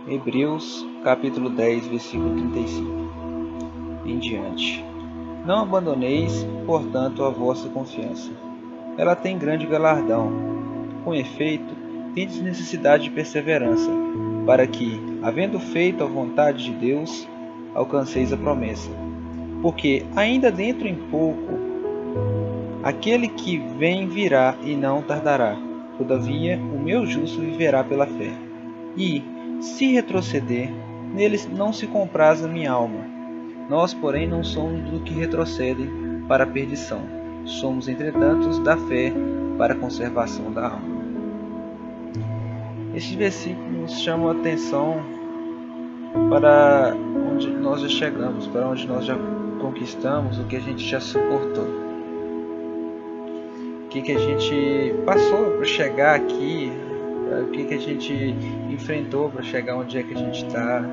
Hebreus capítulo 10, versículo 35 em diante. Não abandoneis, portanto, a vossa confiança. Ela tem grande galardão. Com efeito, tendes necessidade de perseverança, para que, havendo feito a vontade de Deus, alcanceis a promessa. Porque ainda dentro em pouco, aquele que vem virá e não tardará. Todavia, o meu justo viverá pela fé. E, se retroceder, neles não se compraz a minha alma. Nós, porém, não somos do que retrocedem para a perdição. Somos, entretanto, da fé para a conservação da alma. Estes versículos nos chamam a atenção para onde nós já chegamos, para onde nós já conquistamos, o que a gente já suportou. O que a gente passou para chegar aqui, o que a gente enfrentou para chegar onde é que a gente está.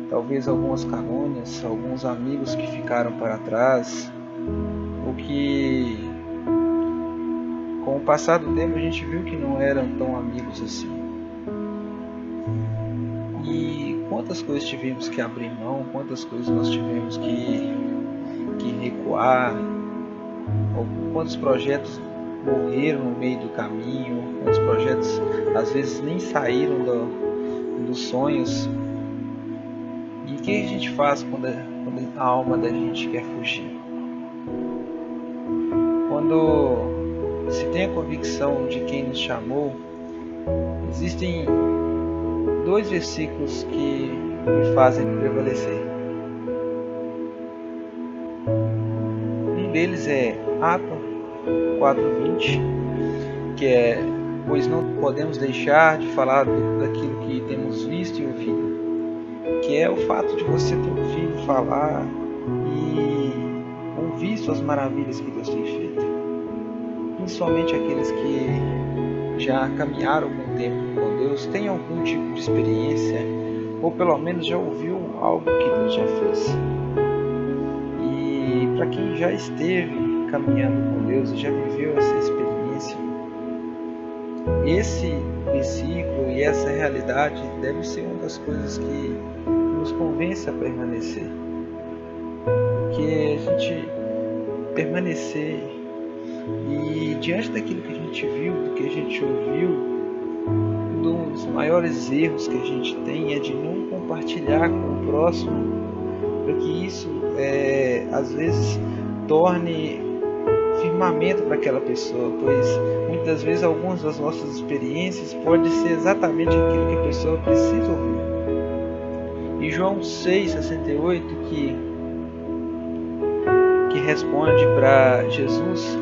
Talvez algumas calúnias, alguns amigos que ficaram para trás, o que com o passar do tempo a gente viu que não eram tão amigos assim. E quantas coisas tivemos que abrir mão, quantas coisas nós tivemos que recuar, quantos projetos morreram no meio do caminho, quantos projetos às vezes nem saíram dos sonhos. E o que a gente faz quando a alma da gente quer fugir? Quando se tem a convicção de quem nos chamou, existem dois versículos que me fazem prevalecer. Um deles é Atos 4:20, que é: pois não podemos deixar de falar daquilo que temos visto e ouvido, que é o fato de você ter ouvido falar e ouvido as maravilhas que Deus tem feito, principalmente aqueles que já caminharam algum tempo com Deus, têm algum tipo de experiência, ou pelo menos já ouviu algo que Deus já fez. E para quem já esteve caminhando com Deus e já viveu essa experiência, esse versículo e essa realidade deve ser uma das coisas que nos convence a permanecer. Porque a gente permanecer e diante daquilo que a gente viu, do que a gente ouviu, um dos maiores erros que a gente tem é de não compartilhar com o próximo, para que isso às vezes torne firmamento para aquela pessoa, pois muitas das vezes algumas das nossas experiências pode ser exatamente aquilo que a pessoa precisa ouvir. E João 6,68 que responde para Jesus,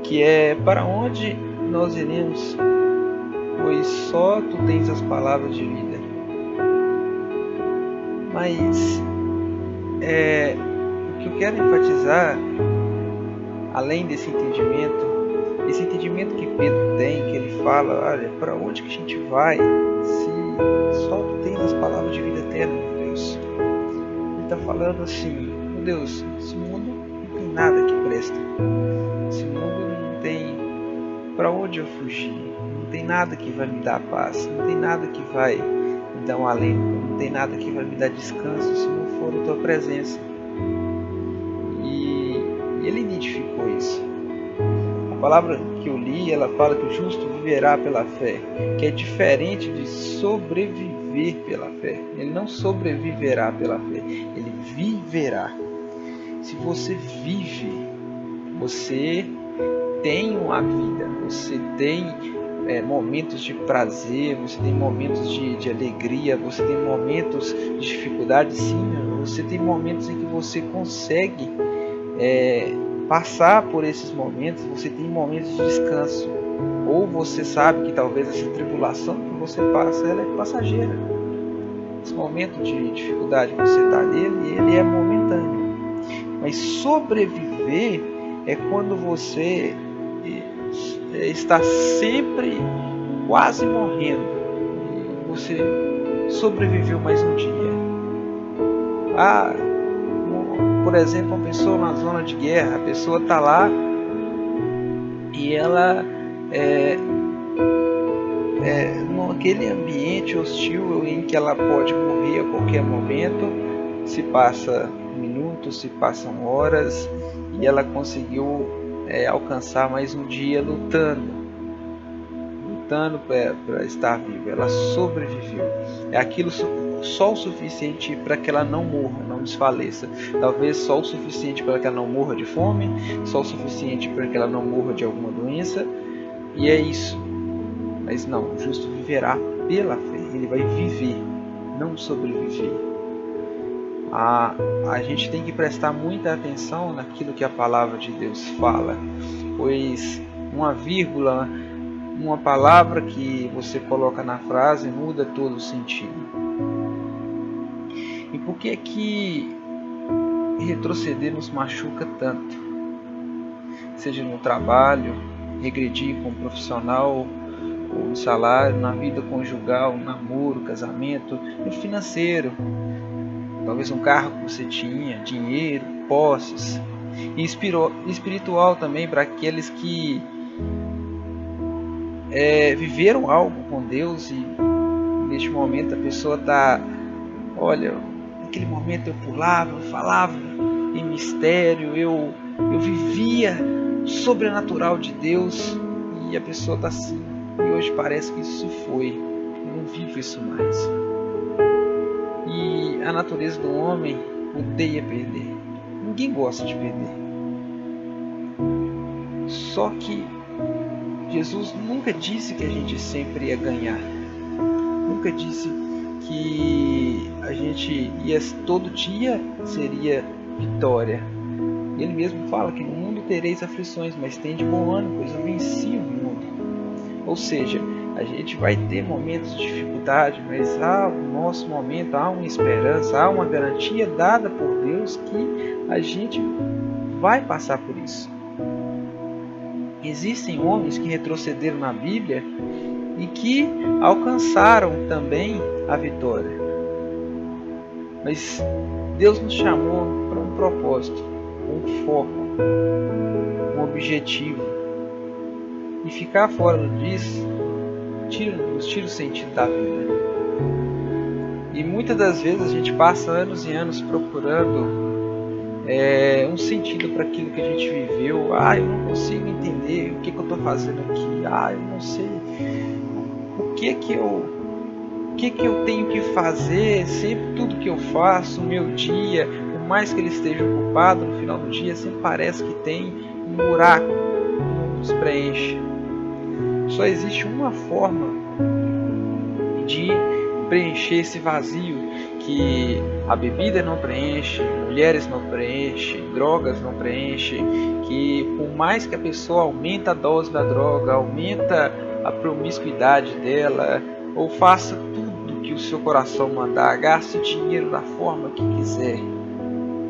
que é: para onde nós iremos, pois só tu tens as palavras de vida. Mas o que eu quero enfatizar, além desse entendimento que Pedro tem, que ele fala: olha, para onde que a gente vai se só tu tens as palavras de vida eterna, meu Deus? Ele está falando assim: meu Deus, esse mundo não tem nada que presta, esse mundo não tem para onde eu fugir, não tem nada que vai me dar paz, não tem nada que vai me dar um alento, não tem nada que vai me dar descanso se não for a tua presença. E ele identificou isso. A palavra que eu li, ela fala que o justo viverá pela fé, que é diferente de sobreviver pela fé. Ele não sobreviverá pela fé, ele viverá. Se você vive, você tem uma vida, você tem momentos de prazer, você tem momentos de alegria, você tem momentos de dificuldade, sim, você tem momentos em que você consegue passar por esses momentos, você tem momentos de descanso, ou você sabe que talvez essa tribulação que você passa, ela é passageira. Esse momento de dificuldade que você está nele, ele é momentâneo. Mas sobreviver é quando você está sempre quase morrendo e você sobreviveu mais um dia. Por exemplo, uma pessoa na zona de guerra, a pessoa está lá e ela aquele ambiente hostil em que ela pode morrer a qualquer momento. Se passa minutos, se passam horas, e ela conseguiu alcançar mais um dia lutando para estar viva. Ela sobreviveu. É aquilo só o suficiente para que ela não morra, não desfaleça. Talvez só o suficiente para que ela não morra de fome, só o suficiente para que ela não morra de alguma doença. E é isso. Mas não, o justo viverá pela fé. Ele vai viver, não sobreviver. A gente tem que prestar muita atenção naquilo que a palavra de Deus fala, pois uma vírgula, uma palavra que você coloca na frase muda todo o sentido. E por que retroceder nos machuca tanto? Seja no trabalho, regredir como profissional, ou no salário, na vida conjugal, namoro, casamento, no financeiro. Talvez um carro que você tinha, dinheiro, posses. E espiritual também para aqueles que viveram algo com Deus e neste momento a pessoa está, olha, naquele momento eu pulava, eu falava em mistério, eu vivia o sobrenatural de Deus, e a pessoa está assim, e hoje parece que isso se foi, eu não vivo isso mais. E a natureza do homem odeia perder, ninguém gosta de perder. Só que Jesus nunca disse que a gente sempre ia ganhar, nunca disse que a gente ia todo dia seria vitória. Ele mesmo fala que no mundo tereis aflições, mas tende bom ânimo, pois eu venci o mundo. Ou seja, a gente vai ter momentos de dificuldade, mas no nosso momento há uma esperança, há uma garantia dada por Deus que a gente vai passar por isso. Existem homens que retrocederam na Bíblia e que alcançaram também a vitória. Mas Deus nos chamou para um propósito, um foco, um objetivo. E ficar fora disso nos tira o sentido da vida. E muitas das vezes a gente passa anos e anos procurando um sentido para aquilo que a gente viveu. Eu não consigo entender o que eu estou fazendo aqui. Eu não sei o que eu tenho que fazer. Sempre tudo que eu faço, o meu dia, por mais que ele esteja ocupado, no final do dia sempre parece que tem um buraco que não nos preenche. Só existe uma forma de preencher esse vazio que a bebida não preenche, mulheres não preenchem, drogas não preenchem, que por mais que a pessoa aumenta a dose da droga, aumenta a promiscuidade dela, ou faça tudo que o seu coração mandar, gaste dinheiro da forma que quiser,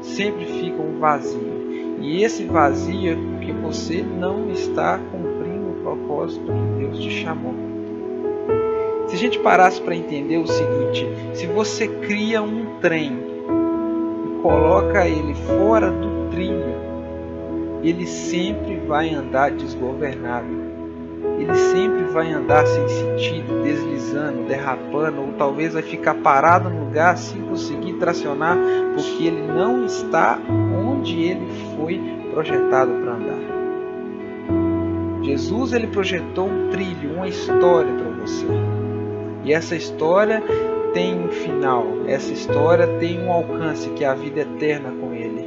sempre fica um vazio. E esse vazio é porque você não está cumprindo o propósito que Deus te chamou. Se a gente parasse para entender o seguinte, se você cria um trem e coloca ele fora do trilho, ele sempre vai andar desgovernado. Ele sempre vai andar sem sentido, deslizando, derrapando, ou talvez vai ficar parado no lugar sem conseguir tracionar, porque ele não está onde ele foi projetado para andar. Jesus, ele projetou um trilho, uma história para você. E essa história tem um final, essa história tem um alcance, que é a vida eterna com Ele.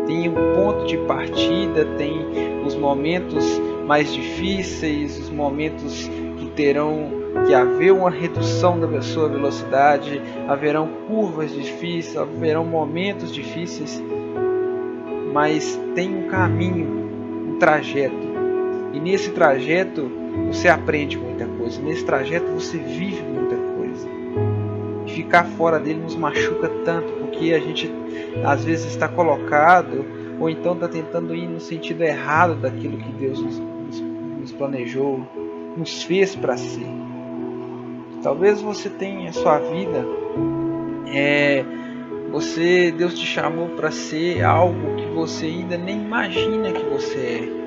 Tem um ponto de partida, tem os momentos mais difíceis, os momentos que terão que haver uma redução da sua velocidade, haverão curvas difíceis, haverão momentos difíceis, mas tem um caminho, um trajeto. E nesse trajeto você aprende muita coisa, nesse trajeto você vive muita coisa. E ficar fora dele nos machuca tanto, porque a gente às vezes está colocado, ou então está tentando ir no sentido errado daquilo que Deus nos planejou, nos fez para ser. Talvez você tenha a sua vida, Deus te chamou para ser algo que você ainda nem imagina que você é.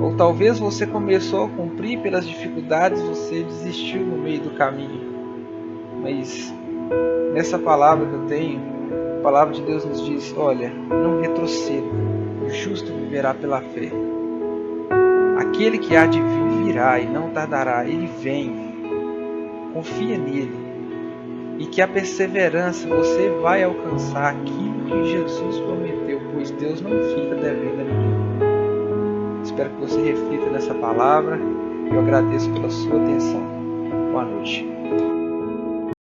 Ou talvez você começou a cumprir pelas dificuldades, você desistiu no meio do caminho. Mas nessa palavra que eu tenho, a palavra de Deus nos diz: olha, não retroceda, o justo viverá pela fé. Aquele que há de vir virá e não tardará, ele vem. Confia nele. E que a perseverança você vai alcançar aquilo que Jesus prometeu, pois Deus não fica devendo a ninguém. Espero que você reflita nessa palavra. Eu agradeço pela sua atenção. Boa noite.